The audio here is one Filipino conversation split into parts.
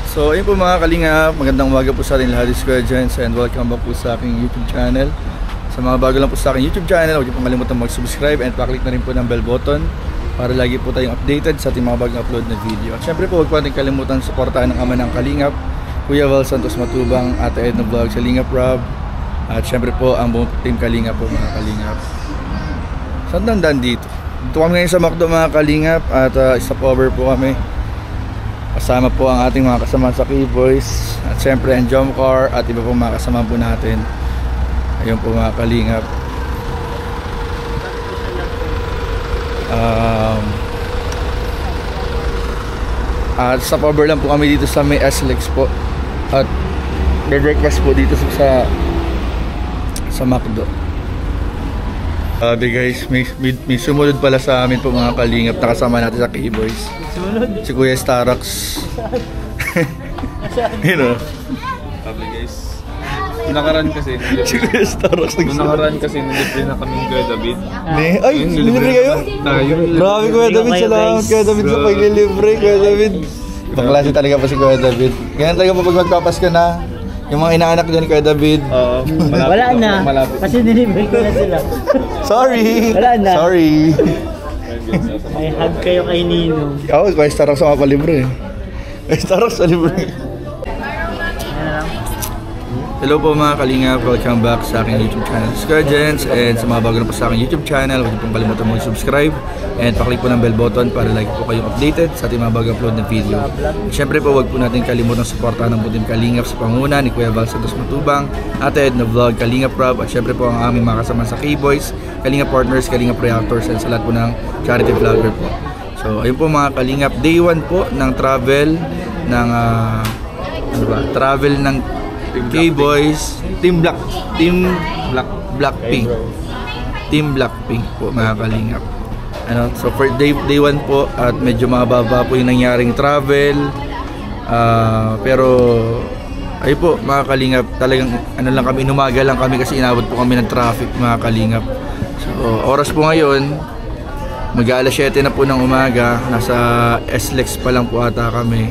So ayun po mga kalingap, magandang umaga po sa ating lahat, this is Kuya Jens and welcome back po sa aking YouTube channel. Sa mga bago lang po sa aking YouTube channel, huwag niyo pong kalimutan mag-subscribe and paklik na rin po ng bell button para lagi po tayong updated sa ating mga bagong upload na video. At syempre po huwag po natin kalimutan suportahan ng ama ng kalingap, Kuya Val Santos Matubang, Ate Edna Vlog, Kalingap Rob, at syempre po ang buong team kalingap po mga kalingap. Saan dandan dito? Dito kami ngayon sa McDo mga kalingap at stop over po kami. Kasama po ang ating mga kasama sa K-Boys at syempre ang Jump Car at iba po mga kasama po natin. Ayun po mga kalingap. At stop over lang po kami dito sa may SLEX po. At breakfast po dito sa McDo. Guys, may sumunod pala sa amin po mga kalingap na kasama natin sa K-Boys. Si Kuya Starox. You know. Guys, nakaraan kasi si Kuya Starox nakaraan kasi nilibre na kaming Kuya David. Ay, nilibre kayo? Grabe Kuya David, salamat Kuya David sa paglilibre Kuya David. Ibang klase talaga pa si Kuya David. Ganyan talaga pag magpapas ka na. Yung mga inaanak doon Kuya David. Wala na. Kasi nilibre ko na sila. Sorry. Wala na. Sorry. May hug kayo kay Ninong. Ako, Kuya Starox ako palibre. Kuya Starox palibre. Hello po mga kalingap, welcome back sa aking YouTube channel, Kuya Jens, and sa mga bago na po sa aking YouTube channel, huwag niyo pong kalimutan mag-subscribe and paklik po ng bell button para lagi po kayong updated sa ating mga bago upload na video. Siyempre po huwag po natin kalimutan suportahan ng buong kalingap sa panguna ni Kuya Val Santos Matubang, Ate Edna Vlog, Kalingap Rob, at siyempre po ang aming mga kasama sa K-Boys, Kalingap Partners, Kalingap Reactors, and sa lahat po ng charity vlogger po. So ayun po mga kalingap, day 1 po ng travel ng travel ng K-Boys, Team Blackpink po mga kalingap. So for day 1 po at medyo mababa po yung nangyaring travel. Pero ay po mga kalingap, talagang lang kami, inumaga lang kami kasi inabot po kami ng traffic mga kalingap. So oras po ngayon, mag-alas 7 na po ng umaga, nasa SLEX pa lang po ata kami.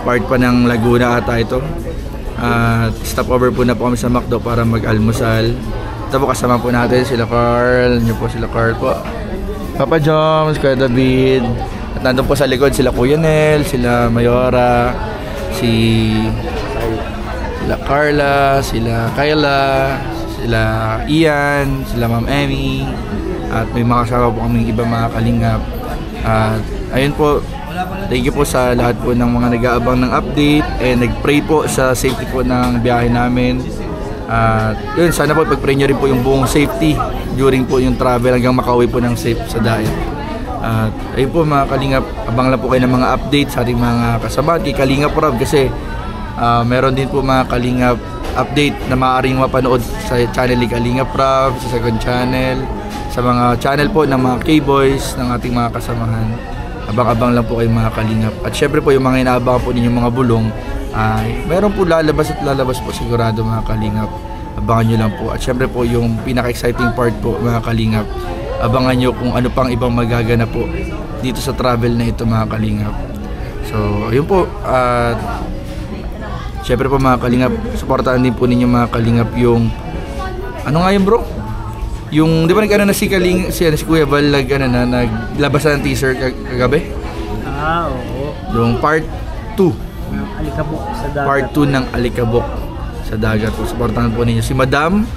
Part pa ng Laguna ata ito. At stop over po na po kami sa McDo para mag-almusal. Ito po kasama po natin sila Carl. Nyo po sila Carl po, Papa Joms, Kuya David. At nandun po sa likod sila Kuya Nel, sila Mayora, sila Carla, sila Kyla, sila Ian, sila Ma'am Emmy. At may mga kasama po kami ibang mga kalingap. At ayun po, thank you po sa lahat po ng mga nag-aabang ng update and nag-pray po sa safety po ng biyahe namin. At yun, sana po pag-pray nyo rin po yung buong safety during po yung travel hanggang makauwi po ng safe sa daet. At ayun po mga kalingap, abang lang po kayo ng mga update sa ating mga kasama kay Kalingap Rob kasi meron din po mga kalingap update na maaaring mapanood sa channel ni Kalingap Rob, sa second channel, sa mga channel po ng mga K-Boys ng ating mga kasamahan. Abang-abang lang po kayo mga kalingap. At syempre po yung mga inaabangan po ninyong mga bulong ay meron po lalabas po sigurado mga kalingap. Abangan nyo lang po. At syempre po yung pinaka-exciting part po mga kalingap, abangan nyo kung ano pang ibang magaganap po dito sa travel na ito mga kalingap. So ayun po. At syempre po mga kalingap, supportahan din po ninyo mga kalingap yung ano nga yun bro? Yung, di ba nag-ano na si Kuya Val naglabas na ng teaser kagabi? Oo. Yung part 2. Alikabok sa dagat. Part 2 ng Alikabok sa dagat. Supportahan po ninyo si Madam.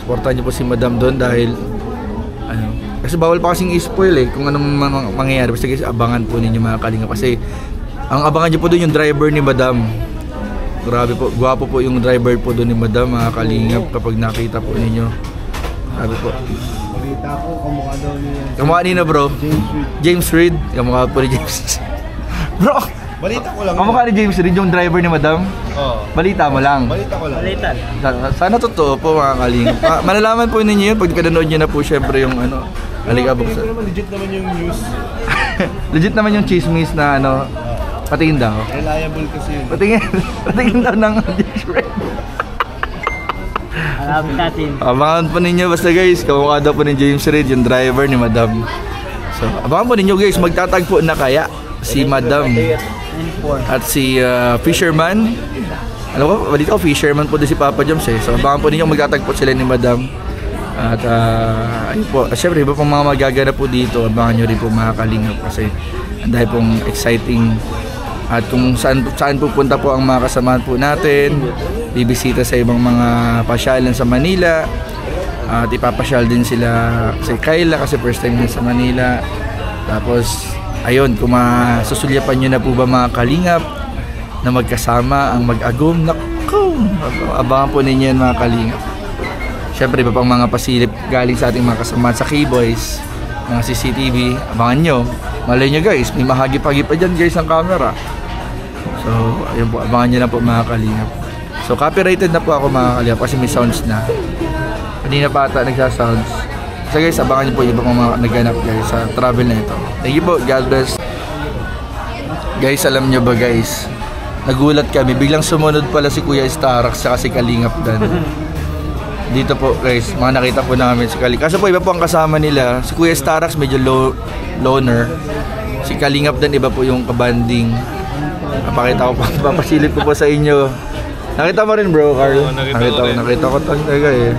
Supportahan niyo po si Madam doon dahil kasi bawal pa kasing i-spoil kung anong mangyayari. Basta kasi abangan po ninyo mga kalingap kasi ang abangan niyo po doon yung driver ni Madam. Grabe po, gwapo po yung driver po doon ni Madam mga kalingap kapag nakita po ninyo. Sabi po. Balita ko, kamukha daw niya. Kamukha nino bro? James Reid. Kamukha po ni James. Bro! Balita ko lang. Kamukha ni James Reid yung driver ni Madam? Oo. Balita mo lang? Balita ko lang. Balita. Sana totoo po mga kalingap. Malalaman po ninyo yun pag pinanood nyo na po syempre yung Alikabok sa... Legit naman yung news. Legit naman yung chismis na patingin daw. Reliable kasi yun. Patingin daw ng James Reid. Alamin natin. Abangan po ninyo basta guys, kamukha daw po ni James Reid yung driver ni Madam. So abangan po ninyo guys, magtatagpo na kaya si Madam. At si Fisherman. Alam ko, balita ko, Fisherman po din si Papa Joms eh. So abangan po ninyo magtatagpo sila ni Madam. At ayun po, syempre iba pong mga magaganap po dito. Abangan nyo rin po mga kalingap kasi dahil pong exciting. At kung saan pupunta po ang mga kasamahan po natin, bibisita sa ibang mga pasyalan sa Manila. At ipapasyal din sila si Kayla kasi first time din sa Manila. Tapos ayun, kung masusulyapan nyo na po ba mga kalingap na magkasama ang mag-agum, naku, abangan po ninyo yan mga kalingap. Siyempre iba pang mga pasilip galing sa ating mga kasamahan sa K-Boys, mga CCTV, abangan nyo. Malay nyo guys, may mahagip-hagip pa dyan guys ang camera. So ayun po, abangan nyo na po mga kalingap. So copyrighted na po ako mga kalingap kasi may sounds na. Kanina pa ata nagsasounds. So guys, abangan nyo po iba pang mga naganap guys sa travel na ito. Thank you po, God bless. Guys, alam nyo ba guys, nagulat kami, biglang sumunod pala si Kuya Starax at si Kalingap Dan. Dito po guys, mga nakita po namin si Kalingap. Kaso po iba po ang kasama nila. Si Kuya Starax medyo loner. Si Kalingap Dan iba po yung kabanding. Napakita ko po, papasilip ko po sa inyo. Nakita mo rin bro, Carl? Nakita ko talaga eh.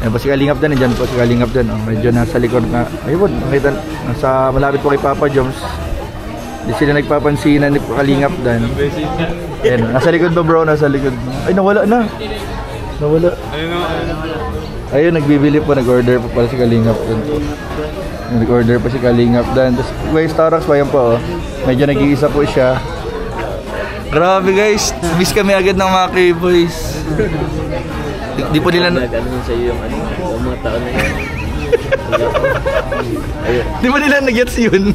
Ayan po si Kalingap Dan, dyan po si Kalingap Dan. Medyo nasa likod na, ayun po, nakita, nasa malapit po kay Papa Joms. Hindi sila nagpapansinan ni Kalingap Dan. Ayan, nasa likod ba bro? Nasa likod. Ay, nawala na. Nawala. Ayun, nagbibili po, nag-order po pala si Kalingap Dan. Nag-order pa si Kalingap Dan. Tapos, Kuya Starax pa yan po. Medyo nag-iisa po siya. Grabe guys, miss kami agad ng mga K-Boys. Di po nila Nag-ano sa iyo yung mga tao na yun. Di ba nila nag-gets yun?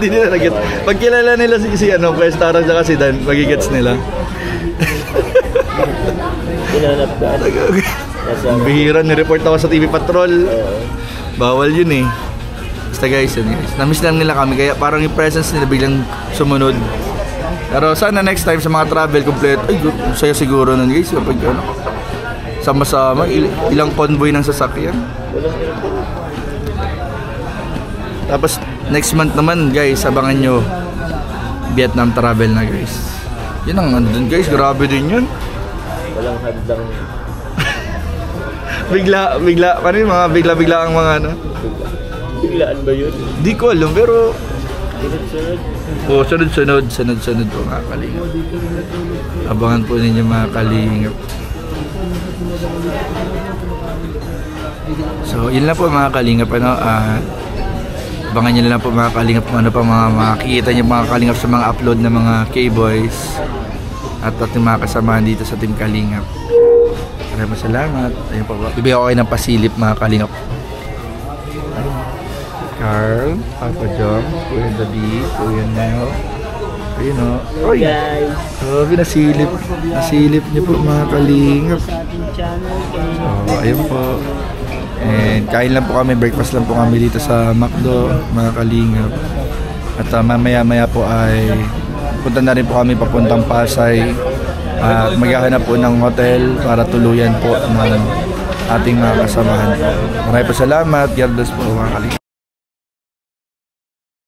Di nila nag-gets. Pag kilala nila si Kuya Starax at si Dan, mag-gets nila. Pinanap ka. Ang bihira, ni-report ako sa TV Patrol. Bawal yun eh. Basta guys, yun guys. Na-miss lang nila kami, kaya parang yung presence nila biglang sumunod. Pero sana next time sa mga travel complete, ay saya siguro nun guys. Kapag ano, sama-sama, ilang convoy ng sasakyan. Tapos next month naman guys, abangan nyo Vietnam travel na guys. Yun ang ano dun guys, grabe din yun. Walang hadlang. bigla, paano yung mga bigla ang mga ano? Biglaan ba yun? Di ko alam, pero Sunod-sunod. sunod po mga kalingap. Abangan po ninyo mga kalingap. So, yun lang po mga kalingap, ano, abangan nyo lang po mga kalingap kung ano pa mga makikita nyo mga kalingap sa mga upload ng mga K-Boys at ating mga kasamahan dito sa Team Kalingap. Maraming salamat. Ayun po, bibigyan ko kayo ng pasilip mga kalingap. Carl, Papa Joms, Kuya David, Kuya Nel. Ayun o. Oy! Grabe, nasilip niyo po mga kalingap. So, ayun po. And kain lang po kami, breakfast lang po kami dito sa McDo, mga kalingap. At mamaya-maya po ay punta na rin po kami papuntang Pasay. At maghahanap po ng hotel para tuluyan po ng ating mga kasamahan. Maraming salamat. God bless po mga kalingap.